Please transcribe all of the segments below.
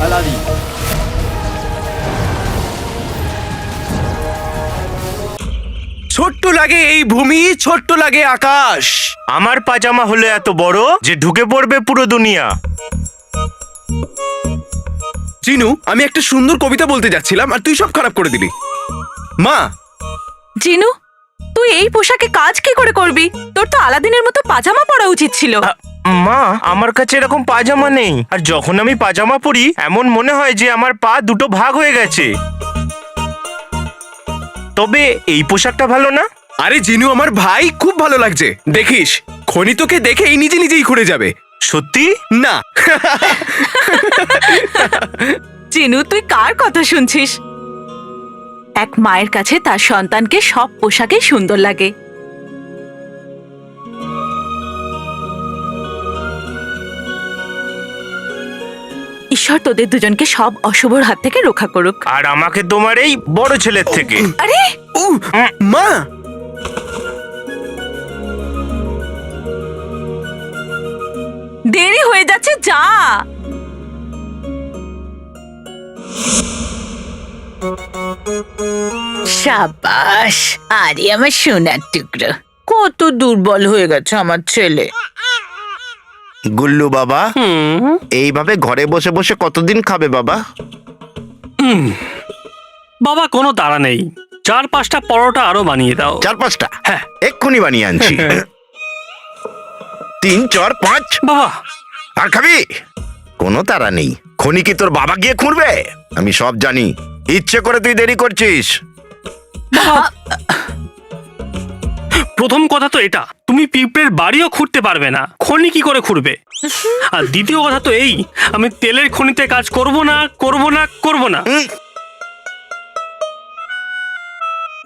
Aladdin. ছোট্ট লাগে এই ভূমি, ছোট্ট লাগে আকাশ। আমার পাজামা হলো এত বড় যে ঢুকে পড়বে পুরো দুনিয়া। চিনু, আমি একটা সুন্দর কবিতা বলতে যাচ্ছিলাম আর তুই সব খারাপ করে দিলি। মা, জিনু, তুই এই পোশাকে কাজ কি করে করবি? তোর তো আলাদিনের মতো পাজামা পরা উচিত ছিল। মা, আমার কাছে এরকম পাজামা নেই। আর যখন আমি পাজামা পরি এমন মনে হয় যে আমার পা দুটো ভাগ হয়ে গেছে। তবে এই পোশাকটা ভালো না? আরে জিনু আমার ভাই, খুব ভালো লাগছে। দেখিস, খনি তোকে দেখে এই নিজে নিজেই ঘুরে যাবে। সত্যি না। জিনু, তুই কার কথা শুনছিস? এক মায়ের কাছে তার সন্তানকে সব পোশাকে সুন্দর লাগে। ঈশ্বর তোদের দুজনকে সব অশুভর হাত থেকে রক্ষা করুক। আর আমাকে তোমার এই বড় ছেলের থেকে। আরে মা, দেরি হয়ে যাচ্ছে, যা। সাবাস, আরে আমার সোনার টুকরো। কত দুর্বল হয়ে গেছে আমার ছেলে। গুল্লু বাবা, এইভাবে ঘরে বসে বসে কতদিন খাবে বাবা? বাবা, কোনো তাড়া নেই। 4-5টা পরোটা আরো বানিয়ে দাও। 4-5টা? হ্যাঁ। এক্ষুনি বানিয়ে আনছি। 3, 4, 5। বাবা, আর খাবি? কোনো তাড়া নেই। খনি কি তোর বাবা গিয়ে খুঁড়বে? আমি সব জানি। ইচ্ছে করে তুই দেরি করছিস। প্রথম কথা তো এটা, তুমি পিঁপড়ের বাড়িও খুঁড়তে পারবে না, খনি কি করে খুঁড়বে? আর দ্বিতীয় কথা তো এই, আমি তেলের খনিতে কাজ করব না, করব না, করব না।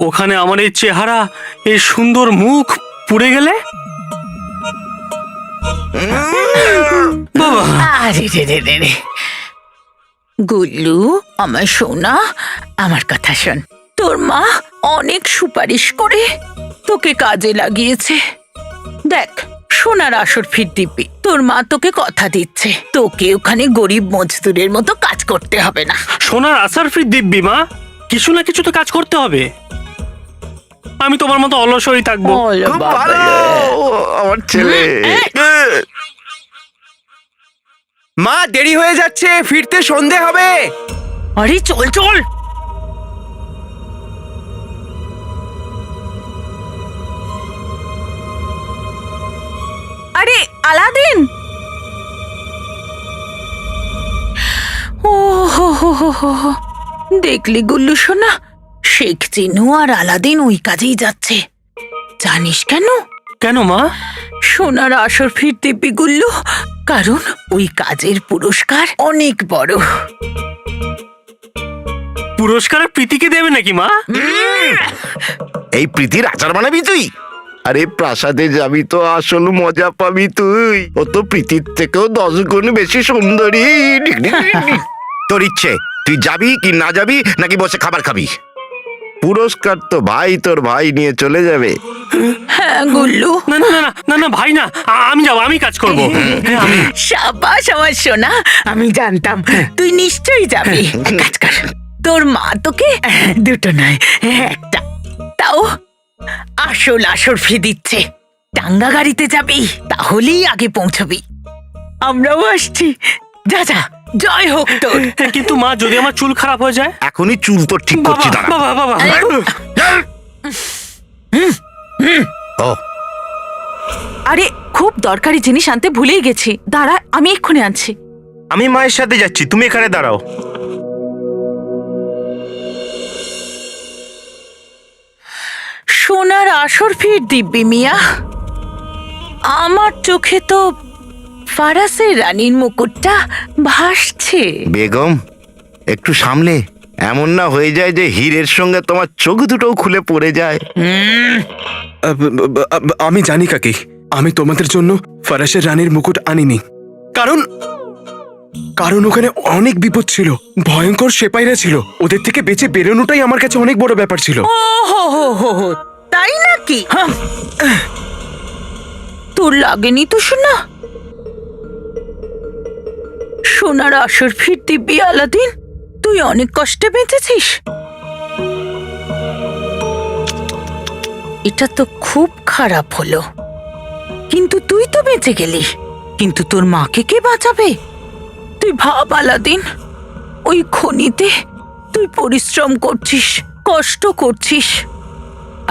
ওখানে আমার এই চেহারা, এই সুন্দর মুখ পুড়ে গেলে বাবা। আরে রে রে রে রে। গুল্লু, আমার সোনা, আমার কথা শোন। তোর মা অনেক সুপারিশ করে তোকে কাজে লাগিয়েছে। দেখ, সোনার আসর ফির দিবি। তোর মা তোকে কথা দিচ্ছে, তোকে ওখানে গরিব মজদুরের মতো কাজ করতে হবে না। সোনার আসার ফির দিব্যি মা, কিছু না কিছু তো কাজ করতে হবে। আমি তোমার মতো অলসই থাকবো। খুব ভালো আমার ছেলে। মা দেরি হয়ে যাচ্ছে, ফিরতে সন্ধে হবে। আরে চল চল। আরে আলাদিন! ও হো হো হো হো হো। দেখলি গুল্লু সোনা, শেখ চিনু আর আলাদিন ওই কাজেই যাচ্ছে। জানিস কেন? কেন মা? সোনার আসর ফির দিব্যি গুল্লু, কারণ ওই কাজের পুরস্কার অনেক বড়। পুরস্কারের প্রীতিকে দেবে নাকি মা? এই প্রীতির আচার বানাবি তুই? আরে প্রাসাদে যাবি তো আসল মজা পাবি তুই। ও তো প্রীতির থেকেও 10 গুণ বেশি সুন্দরী। তোর ইচ্ছে, তুই যাবি কি না যাবি, নাকি বসে খাবার খাবি? পুরস্কার তো ভাই তোর ভাই নিয়ে চলে যাবে। হ্যাঁ গুল্লু। না না না না না ভাই না, আমি যাবো, আমি কাজ করবো। আমি সাবাস আমার সোনা, আমি জানতাম তুই নিশ্চয়ই যাবি। এক কাজ কর, তোর মা তোকে দুটো নয় একটা, তাও আসল আসর ফি দিচ্ছে। টাঙ্গা গাড়িতে যাবি, তাহলেই আগে পৌঁছবি। আমরাও আসছি। যা যা, জয় হোক তোর। কিন্তু মা, যদি আমার চুল খারাপ হয়ে যায়? এখনই চুল তো ঠিক বাবা করছি, দাঁড়া। বাবা বাবা। ও আরে খুব দরকারি জিনিস আনতে ভুলেই গেছি, দাঁড়া আমি এক্ষুনি আনছি। আমি মায়ের সাথে যাচ্ছি, তুমি এখানে দাঁড়াও। সোনার আসর ফির দিব্যি মিয়া। আমার চোখে তো ফারাসের রানীর মুকুটটা ভাসছে। বেগম, একটু সামলে, এমন না হয়ে যায় যে হীরের সঙ্গে তোমার চোখ দুটোও খুলে পড়ে যায়। আমি জানি কাকি, আমি তোমাদের জন্য ফরাসের রানীর মুকুট আনিনি, কারণ কারণ ওখানে অনেক বিপদ ছিল, ভয়ঙ্কর সেপাইরা ছিল। ওদের থেকে বেঁচে বেরোনোটাই আমার কাছে অনেক বড় ব্যাপার ছিল। ও হো হো হো হো, তাই নাকি? তোর লাগেনি তো শোনা? সোনার আসর ফির দিব্যি আলাদিন, তুই অনেক কষ্টে বেঁচেছিস। এটা তো খুব খারাপ হলো, কিন্তু তুই তো বেঁচে গেলি, কিন্তু তোর মাকে কে বাঁচাবে? তুই ভাব আলাদিন, ওই খনিতে তুই পরিশ্রম করছিস, কষ্ট করছিস,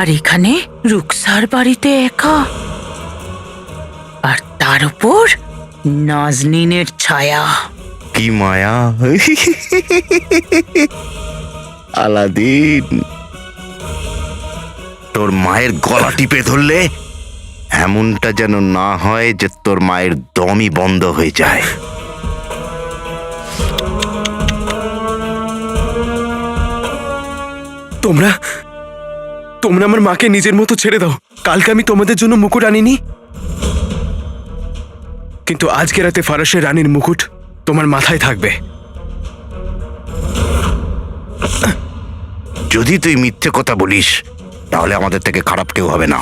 আর এখানে রুকসার বাড়িতে একা, আর তার উপর নাজনীনের ছায়া। কি মায়া! আলাদিন, তোর মায়ের গলা টিপে ধরলে এমনটা যেন না হয় যে তোর মায়ের দমই বন্ধ হয়ে যায়। তোমরা তোমরা আমার মাকে নিজের মতো ছেড়ে দাও। কালকে আমি তোমাদের জন্য মুকুট আনিনি, কিন্তু আজকে রাতে ফারাসের রানীর মুকুট তোমার মাথায় থাকবে। যদি তুই মিথ্যে কথা বলিস তাহলে আমাদের থেকে খারাপ কেউ হবে না।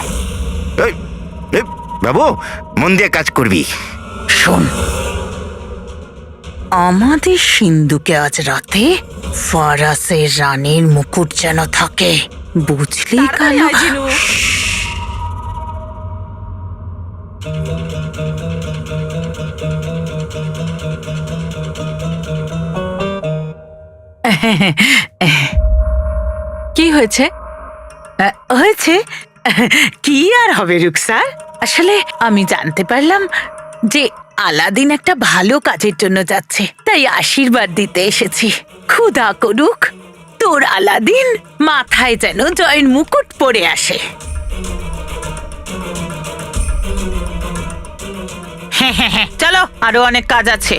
এই, এই, বাবু, মন দিয়ে কাজ করবি। শোন, আমাদের সিন্ধুকে আজ রাতে ফারাসের রানীর মুকুট যেন থাকে, বুঝলি তাড়াতাড়ি কালো? আয়, জিনু। কি হয়েছে? হয়েছে কি আর হবে রুকসার, আসলে আমি জানতে পারলাম যে আলাদিন একটা ভালো কাজের জন্য যাচ্ছে, তাই আশীর্বাদ দিতে এসেছি। খোদা করুক তোর আলাদিন মাথায় যেন জয়ের মুকুট পরে আসে। হ্যাঁ হ্যাঁ হ্যাঁ, চলো, আরো অনেক কাজ আছে।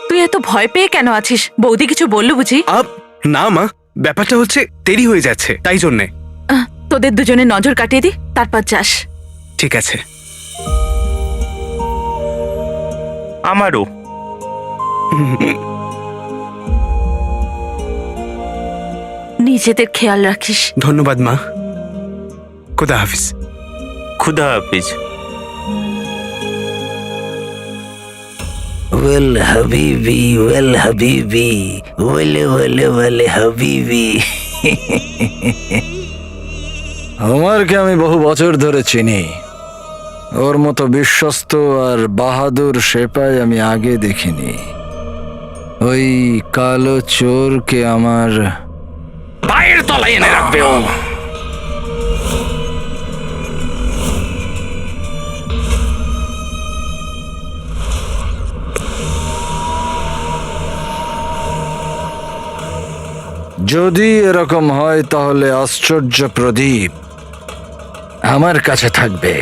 তুই এত ভয় পেয়ে কেন আছিস? বৌদি কিছু বললো বুঝি? না মা, ব্যাপারটা হচ্ছে দেরি হয়ে যাচ্ছে, তাই জন্যে। তোদের দুজনে নজর কাটিয়ে দি, তারপর যাস। ঠিক আছে। আমারও। নিজেদের খেয়াল রাখিস। ধন্যবাদ মা, খুদা হাফিজ। খুদা হাফিজ। Well, Habibi, well, Habibi, well, Habibi. ওমরকে আমি বহু বছর ধরে চিনি। ওর মতো বিশ্বস্ত আর বাহাদুর সেপাই আমি আগে দেখিনি। ওই কালো চোরকে আমার পায়ের তলায় এনে রাখবে ও। যদি এরকম হয় তাহলে আশ্চর্য প্রদীপ আমার কাছে থাকবে।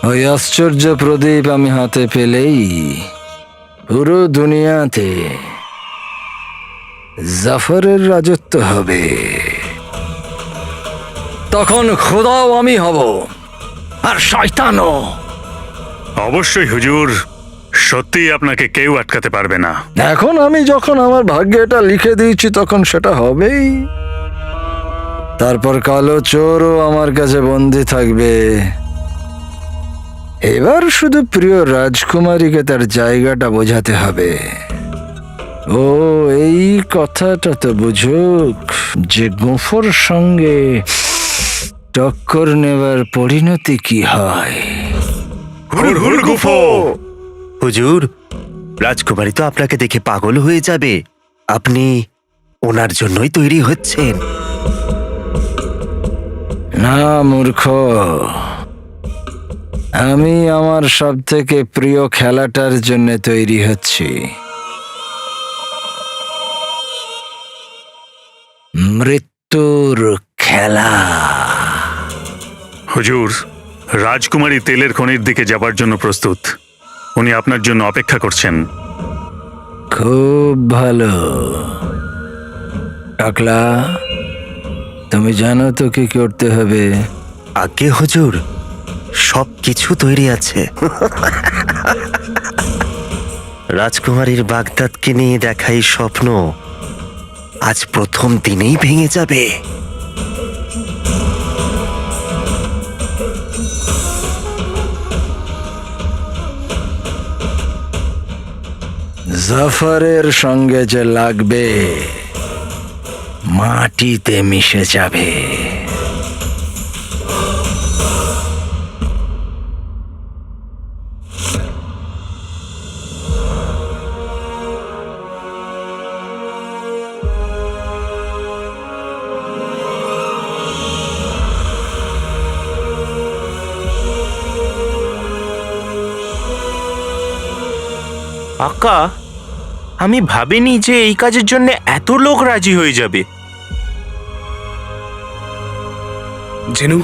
ওই আশ্চর্য প্রদীপ আমি হাতে পেলেই পুরো দুনিয়াতে জাফরের রাজত্ব হবে। তখন খোদাও আমি হব, আর শয়তানও। অবশ্যই হুজুর, সত্যিই আপনাকে কেউ আটকাতে পারবে না। এখন আমি যখন আমার ভাগ্যে এটা লিখে দিয়েছি তখন সেটা হবেই। তারপর কালো চোরও আমার কাছে বন্দী থাকবে। এবার শুধু প্রিয় রাজকুমারীকে তার জায়গাটা বোঝাতে হবে। ও এই কথাটা তো বুঝুক যে গোফর সঙ্গে টক্কর নেবার পরিণতি কি হয়। হুজুর, রাজকুমারী তো আপনাকে দেখে পাগল হয়ে যাবে। আপনি ওনার জন্যই তৈরি হচ্ছেন। না মূর্খ, আমি আমার সব থেকে প্রিয় খেলাটার জন্য তৈরি হচ্ছি। মৃত্যুর খেলা। হুজুর, রাজকুমারী তেলের খনির দিকে যাবার জন্য প্রস্তুত। উনি আপনার জন্য অপেক্ষা করছেন। খুব ভালো। টাকলা, তুমি জানো তো কি করতে হবে? আগে হুজুর, সব কিছু তৈরি আছে। রাজকুমারীর বাগদাদকে নিয়ে দেখাই স্বপ্ন আজ প্রথম দিনেই ভেঙে যাবে। জাফরের সঙ্গে যে লাগবে মাটিতে মিশে যাবে। আকা, আমি ভাবিনি যে এই কাজের জন্য এত লোক রাজি হয়ে যাবে। জেনু,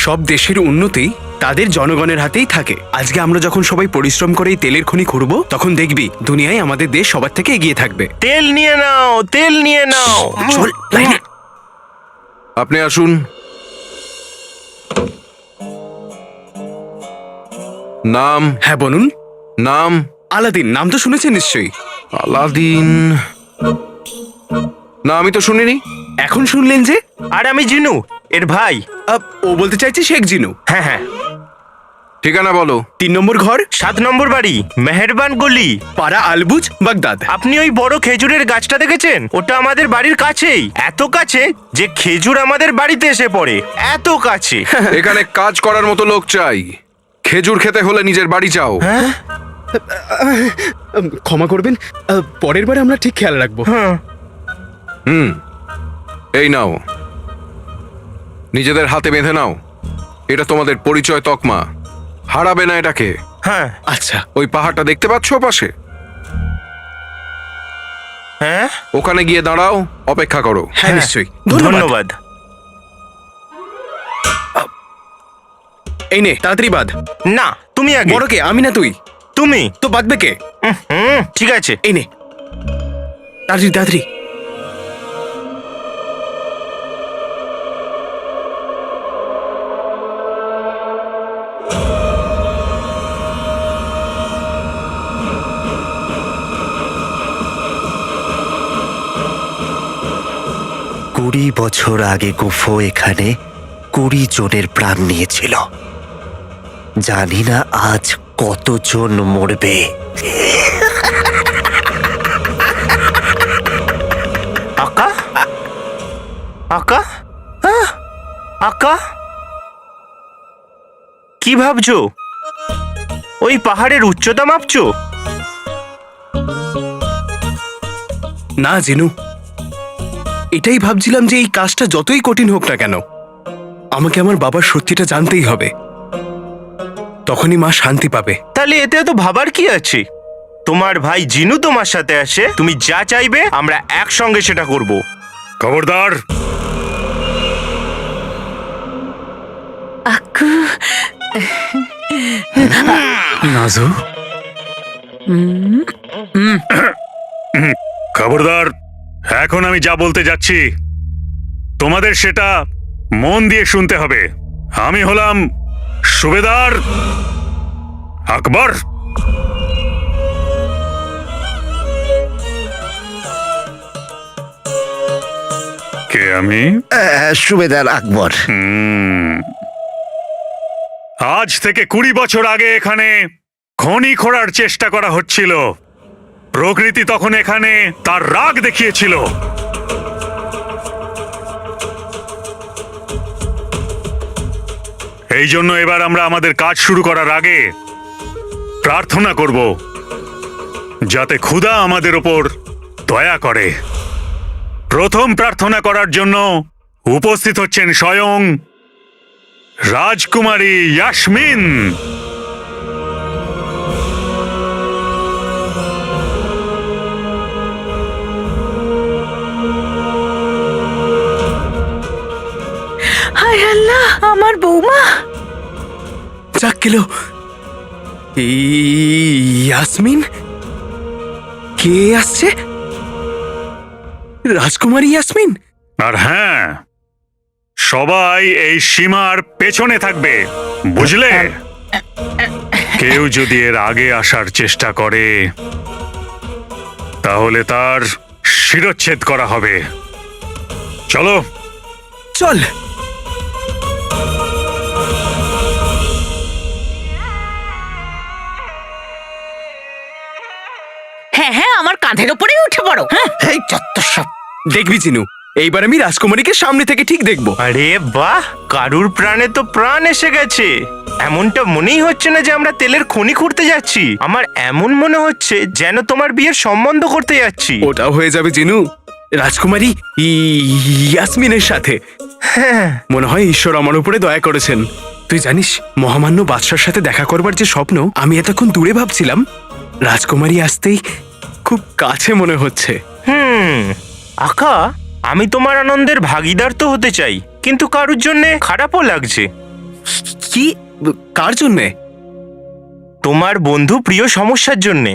সব দেশের উন্নতি তাদের জনগণের হাতেই থাকে। আজকে আমরা যখন সবাই পরিশ্রম করে এই তেলের খনি খুঁড়বো, তখন দেখবি দুনিয়ায় আমাদের দেশ সবার থেকে এগিয়ে থাকবে। তেল নিয়ে নাও, তেল নিয়ে নাও। চল লাইনে। আপনি আসুন। নাম? হ্যাঁ বলুন। নাম? আলাদিন। নাম তো শুনেছেন নিশ্চয়ই। আলাদিন? না, আমি তো শুনিনি। এখন শুনলেন যে? আর আমি জিনু, এর ভাই। ও বলতে চাইছে শেখ জিনু। হ্যাঁ হ্যাঁ। ঠিকানা বলো। 3 নম্বর ঘর, 7 নম্বর বাড়ি, মেহেরবান গলি, পাড়া আলবুজ, বাগদাদ। আপনি ওই বড় খেজুরের গাছটা দেখেছেন? ওটা আমাদের বাড়ির কাছেই, এত কাছে যে খেজুর আমাদের বাড়িতে এসে পড়ে, এত কাছে। এখানে কাজ করার মতো লোক চাই। খেজুর খেতে হলে নিজের বাড়ি যাও। ক্ষমা করবেন, পরের বারে আমরা ঠিক খেয়াল রাখবো। এই নাও, নিজেদের হাতে বেঁধে নাও। এটা তোমাদের পরিচয় তকমা, হারাবে না এটাকে। হ্যাঁ। আচ্ছা, ওই পাহাড়টা দেখতে পাচ্ছ পাশে? হ্যাঁ, ওখানে গিয়ে দাঁড়াও, অপেক্ষা করো। হ্যাঁ নিশ্চয়ই। ধন্যবাদ। এই নে, তাড়াতাড়ি বাঁধ। না, তুমি আগে। বড় কে? আমি না তুই? তুমি তো বাঁধবে কে? ঠিক আছে। এই নে, তাড়াতাড়ি তাড়াতাড়ি। কুড়ি বছর আগে গুফো এখানে 20 জনের প্রাণ নিয়েছিল। জানি না আজ কতজন মরবে। আকা, আকা, আকা, কি ভাবছো? ওই পাহাড়ের উচ্চতা মাপছো? না জিনু, এটাই ভাবছিলাম যে এই কাজটা যতই কঠিন হোক না কেন, আমাকে আমার বাবার সত্যিটা জানতেই হবে। তখনই মা শান্তি পাবে। তাহলে এতে তো ভাবার কি আছে? তোমার ভাই জিনু তোমার সাথে আসে, তুমি যা চাইবে আমরা একসঙ্গে সেটা করব। খবরদার! আকু, নাজু, খবরদার! এখন আমি যা বলতে যাচ্ছি তোমাদের সেটা মন দিয়ে শুনতে হবে। আমি হলাম সুবেদার আকবর। কে আমি? সুবেদার আকবর। আজ থেকে 20 বছর আগে এখানে খনি খোঁড়ার চেষ্টা করা হচ্ছিল। প্রকৃতি তখন এখানে তার রাগ দেখিয়েছিল। এই জন্য এবার আমরা আমাদের কাজ শুরু করার আগে প্রার্থনা করব যাতে খোদা আমাদের ওপর দয়া করে। প্রথম প্রার্থনা করার জন্য উপস্থিত হচ্ছেন স্বয়ং রাজকুমারী ইয়াসমিন। হায় আল্লাহ, আমার বৌমা। যাক গেল। ইয়াসমিন? কে আসছে? রাজকুমারী ইয়াসমিন? আর হ্যাঁ, সবাই এই সীমার পেছনে থাকবে, বুঝলে? কেউ যদি এর আগে আসার চেষ্টা করে তাহলে তার শিরচ্ছেদ করা হবে। চলো। চল। হ্যাঁ হ্যাঁ, আমার কাঁধের ওপরেই উঠে পড়ো। হ্যাঁ, এই চত্বর সব। দেখবি চিনু, এইবার আমি রাজকুমারীকে সামনে থেকে ঠিক দেখবো। আরে বাহ, কারুর প্রাণে তো প্রাণ এসে গেছে। এমনটা মনেই হচ্ছে না যে আমরা তেলের খনি খুঁড়তে যাচ্ছি। আমার এমন মনে হচ্ছে যেন তোমার বিয়ের সম্বন্ধ করতে যাচ্ছি। ওটাও হয়ে যাবে চিনু, রাজকুমারী ইয়াসমিনের সাথে। হ্যাঁ, মনে হয় ঈশ্বর আমার উপরে দয়া করেছেন। তুই জানিস, মহামান্য বাদশার সাথে দেখা করবার যে স্বপ্ন আমি এতক্ষণ দূরে ভাবছিলাম, রাজকুমারী আসতেই খুব কাছে মনে হচ্ছে। আকা, আমি তোমার আনন্দের ভাগিদার তো হতে চাই, কিন্তু কারুর জন্য খারাপও লাগছে। কি? কার জন্যে? তোমার বন্ধু প্রিয় সমস্যার জন্যে।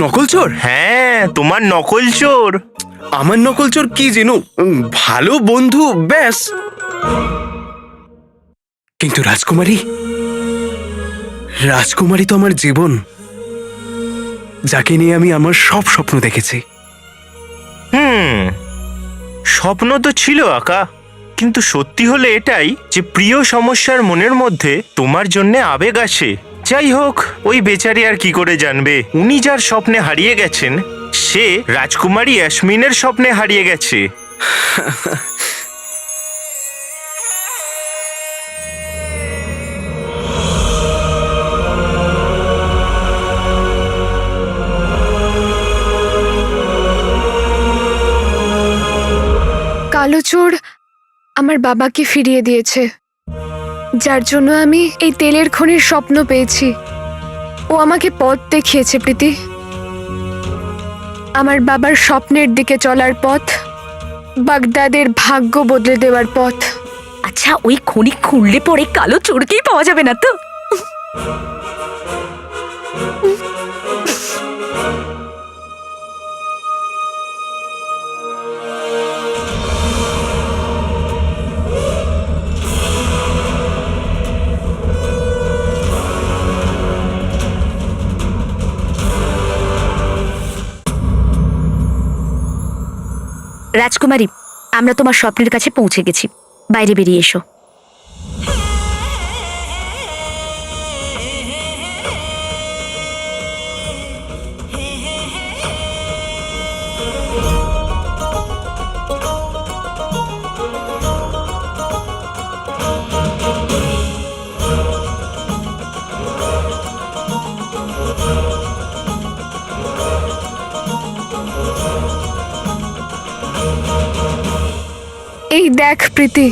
নকল চোর? হ্যাঁ, তোমার নকল চোর। আমার নকল চোর কি জিনু? ভালো বন্ধু, ব্যাস। কিন্তু রাজকুমারী, রাজকুমারী তো আমার জীবন, যাকে নিয়ে আমি আমার সব স্বপ্ন দেখেছি। স্বপ্ন তো ছিল আকা, কিন্তু সত্যি হলে এটাই যে প্রিয় সমস্যার মনের মধ্যে তোমার জন্য আবেগ আছে। যাই হোক, ওই বেচারি আর কি করে জানবে, উনি যার স্বপ্নে হারিয়ে গেছেন সে রাজকুমারী ইয়াসমিনের স্বপ্নে হারিয়ে গেছে। কালো চোর আমার বাবাকে ফিরিয়ে দিয়েছে, যার জন্য আমি এই তেলের খনির স্বপ্ন পেয়েছি। ও আমাকে পথ দেখিয়েছে প্রীতি, আমার বাবার স্বপ্নের দিকে চলার পথ, বাগদাদের ভাগ্য বদলে দেওয়ার পথ। আচ্ছা, ওই খনি খুঁড়লে পরে কালো চোরকেই পাওয়া যাবে না তো? রাজকুমারী, আমরা তোমার স্বপ্নের কাছে পৌঁছে গেছি, বাইরে বেরিয়ে এসো। এই দেখ প্রীতি,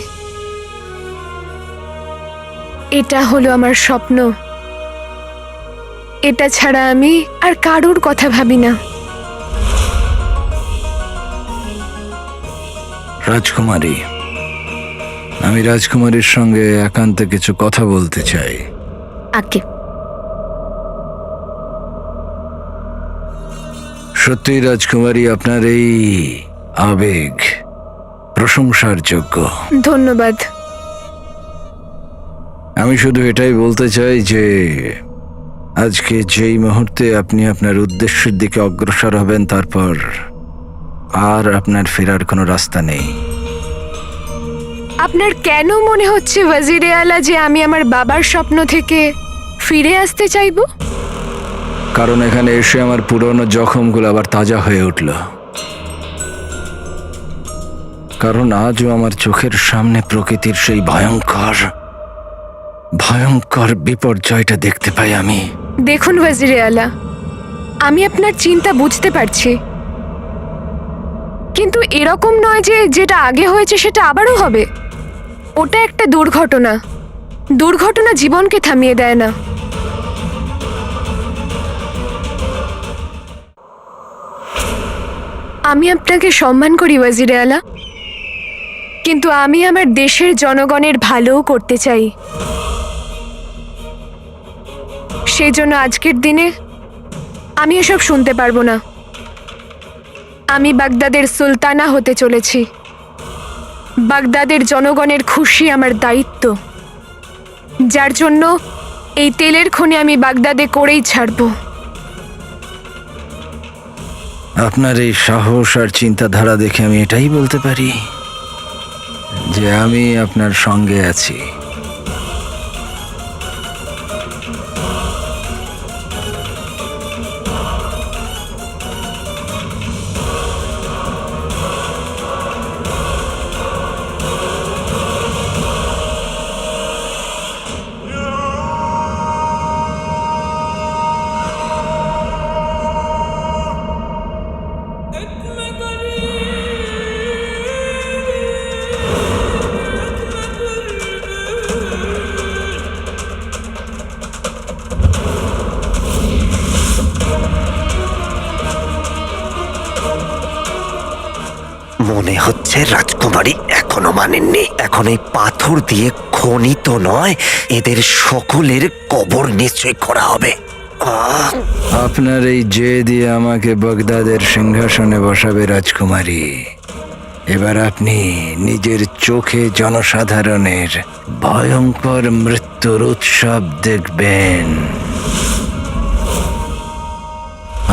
এটা হলো আমার স্বপ্ন। এটা ছাড়া আমি আর কারোর কথা ভাবি না। রাজকুমারী, আমি রাজকুমারীর সঙ্গে একান্তে কিছু কথা বলতে চাই। আগে সত্যি রাজকুমারী, আপনার এই আবেগ প্রশংসার যোগ্য। ধন্যবাদ। আমি শুধু এটাই বলতে চাই যে আজকে যেই মুহূর্তে আপনি আপনার উদ্দেশ্যের দিকে অগ্রসর হবেন, তারপর আর আপনার ফেরার কোনো রাস্তা নেই। আপনার কেন মনে হচ্ছে ওয়াজিরে আলা যে আমি আমার বাবার স্বপ্ন থেকে ফিরে আসতে চাইবো? কারণ এখানে এসে আমার পুরনো জখমগুলো আবার তাজা হয়ে উঠল। কারণ আজও আমার চোখের সামনে প্রকৃতির সেই ভয়ঙ্কর বিপর্যয়টা দেখতে পাই আমি। দেখুন ওয়াজিরে আলা, আমি আপনার চিন্তা বুঝতে পারছি, কিন্তু এরকম নয় যে যেটা আগে হয়েছে সেটা আবারও হবে। ওটা একটা দুর্ঘটনা। দুর্ঘটনা জীবনকে থামিয়ে দেয় না। আমি আপনাকে সম্মান করি ওয়াজিরে আলা, কিন্তু আমি আমার দেশের জনগণের ভালোও করতে চাই। সেই জন্য আজকের দিনে আমি এসব শুনতে পারবো না। আমি বাগদাদের সুলতানা হতে চলেছি। বাগদাদের জনগণের খুশি আমার দায়িত্ব, যার জন্য এই তেলের খনি আমি বাগদাদে করেই ছাড়বো। আপনার এই সাহস আর চিন্তাধারা দেখে আমি এটাই বলতে পারি যে আমি আপনার সঙ্গে আছি। মনে হচ্ছে রাজকুমারী এখনো মানেননি। এখন এই পাথর দিয়ে খনিত নয়, এদের সকলের কবর নিশ্চয় করা হবে। আপনার এই জে দিয়ে আমাকে বাগদাদের সিংহাসনে বসাবে রাজকুমারী। এবার আপনি নিজের চোখে জনসাধারণের ভয়ঙ্কর মৃত্যুর উৎসব দেখবেন।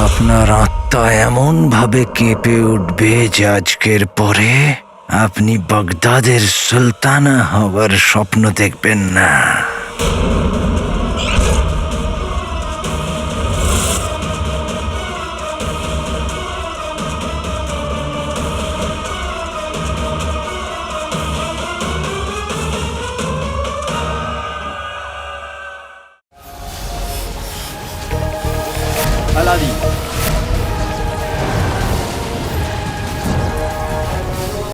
আপনার আত্মা এমন ভাবে কেঁপে উঠবে যে আজকের পরে আপনি বাগদাদের সুলতানা হওয়ার স্বপ্ন দেখবেন না। আলাদি